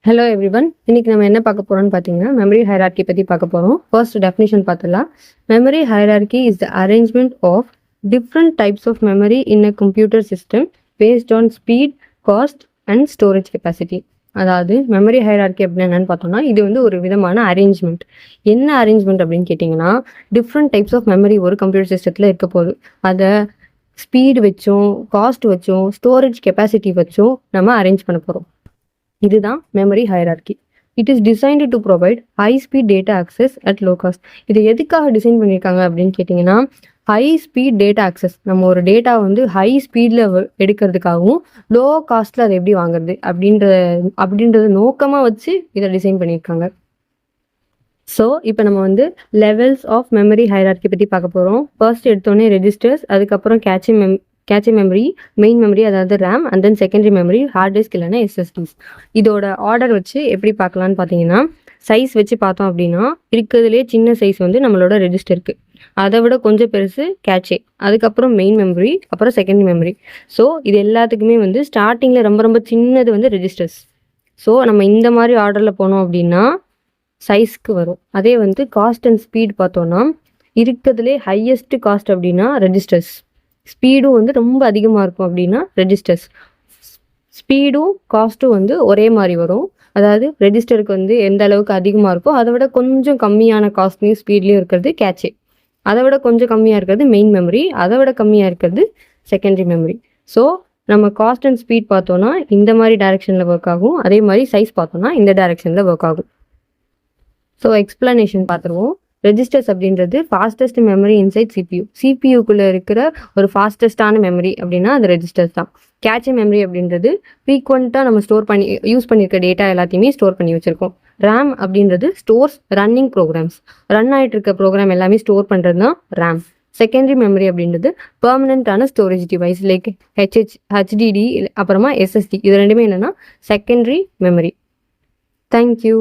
Hello everyone. இன்னைக்கு நம்ம என்ன பார்க்க போறோம்னு பார்த்தீங்கன்னா மெமரி ஹைரார்கி பற்றி பார்க்க போகிறோம். ஃபர்ஸ்ட் டெஃபினிஷன் பார்த்துலாம். Memory hierarchy is the arrangement of different types of memory in a computer system based on speed, cost and storage capacity. அதாவது மெமரி ஹைரார்கி அப்படின்னு என்னன்னு பார்த்தோம்னா இது வந்து ஒரு விதமான அரேஞ்ச்மெண்ட். என்ன அரேஞ்ச்மெண்ட் அப்படின்னு கேட்டிங்கன்னா டிஃப்ரெண்ட் டைப்ஸ் ஆஃப் மெமரி ஒரு கம்ப்யூட்டர் சிஸ்டத்தில் இருக்க போகுது. அதை ஸ்பீடு வச்சும் காஸ்ட் வச்சும் ஸ்டோரேஜ் கெப்பாசிட்டி வச்சும் நம்ம அரேஞ்ச் பண்ண போகிறோம். இதுதான் memory hierarchy. It is designed to provide high speed data access at low cost. இது எதுக்காக டிசைன் பண்ணியிருக்காங்க அப்படின்னு கேட்டிங்கன்னா ஹை ஸ்பீட் டேட்டா ஆக்சஸ், நம்ம ஒரு டேட்டா வந்து ஹை ஸ்பீடில் எடுக்கிறதுக்காகவும் லோ காஸ்ட்டில் அதை எப்படி வாங்குறது அப்படின்றத நோக்கமாக வச்சு இதை டிசைன் பண்ணியிருக்காங்க. ஸோ இப்போ நம்ம வந்து லெவல்ஸ் ஆஃப் மெமரி ஹைரார்கி பற்றி பார்க்க போகிறோம். ஃபர்ஸ்ட் எடுத்தோடனே ரெஜிஸ்டர்ஸ், அதுக்கப்புறம் கேட்சிங் மெமரி, மெயின் மெமரி அதாவது RAM, and then secondary memory hard disk இல்லைன்னா எஸ்எஸ்டிஸ். இதோட ஆர்டர் வச்சு எப்படி பார்க்கலான்னு பார்த்தீங்கன்னா சைஸ் வச்சு பார்த்தோம் அப்படின்னா இருக்கிறதுலே சின்ன சைஸ் வந்து நம்மளோட ரெஜிஸ்டருக்கு, அதை விட கொஞ்சம் பெருசு கேட்சே, அதுக்கப்புறம் மெயின் மெமரி, அப்புறம் செகண்டரி மெமரி. ஸோ இது எல்லாத்துக்குமே வந்து ஸ்டார்டிங்கில் ரொம்ப ரொம்ப சின்னது வந்து ரெஜிஸ்டர்ஸ். ஸோ நம்ம இந்த மாதிரி ஆர்டரில் போனோம் அப்படின்னா சைஸ்க்கு வரும். அதே வந்து காஸ்ட் அண்ட் ஸ்பீட் பார்த்தோன்னா இருக்கிறதுலே ஹையஸ்ட் காஸ்ட் அப்படின்னா ரெஜிஸ்டர்ஸ், ஸ்பீடும் வந்து ரொம்ப அதிகமாக இருக்கும் அப்படின்னா ரெஜிஸ்டர்ஸ். ஸ்பீடும் காஸ்ட்டும் வந்து ஒரே மாதிரி வரும். அதாவது ரெஜிஸ்டருக்கு வந்து எந்த அளவுக்கு அதிகமாக இருக்கோ அதை விட கொஞ்சம் கம்மியான காஸ்ட்லையும் ஸ்பீட்லேயும் இருக்கிறது கேட்சே, அதை விட கொஞ்சம் கம்மியாக இருக்கிறது மெயின் மெமரி, அதை விட கம்மியாக இருக்கிறது செகண்டரி மெமரி. ஸோ நம்ம காஸ்ட் அண்ட் ஸ்பீட் பார்த்தோன்னா இந்த மாதிரி டைரெக்ஷனில் ஒர்க் ஆகும், அதே மாதிரி சைஸ் பார்த்தோன்னா இந்த டைரெக்ஷனில் ஒர்க் ஆகும். ஸோ எக்ஸ்பிளனேஷன் பார்த்துருவோம். ரெஜிஸ்டர்ஸ் அப்படின்றது ஃபாஸ்டஸ்ட் மெமரி இன்சைட் சிபியூ. சிபியூக்குள்ளே இருக்கிற ஒரு ஃபாஸ்டஸ்டான மெமரி அப்படின்னா அது ரெஜிஸ்டர்ஸ் தான். கேட்ச் மெமரி அப்படின்றது ஃப்ரீக்வெண்ட்டாக நம்ம யூஸ் பண்ணியிருக்க டேட்டா எல்லாத்தையுமே ஸ்டோர் பண்ணி வச்சுருக்கோம். ரேம் அப்படின்றது ஸ்டோர்ஸ் ரன்னிங் ப்ரோக்ராம்ஸ், ரன் ஆகிட்டு இருக்க ப்ரோக்ராம் எல்லாமே ஸ்டோர் பண்ணுறது தான் ரேம். செகண்டரி மெமரி அப்படின்றது பெர்மனண்ட்டான ஸ்டோரேஜ் டிவைஸ் லைக் ஹெச்டிடி அப்புறமா எஸ்எஸ்டி. இது ரெண்டுமே என்னென்னா செகண்டரி மெமரி. தேங்க்யூ.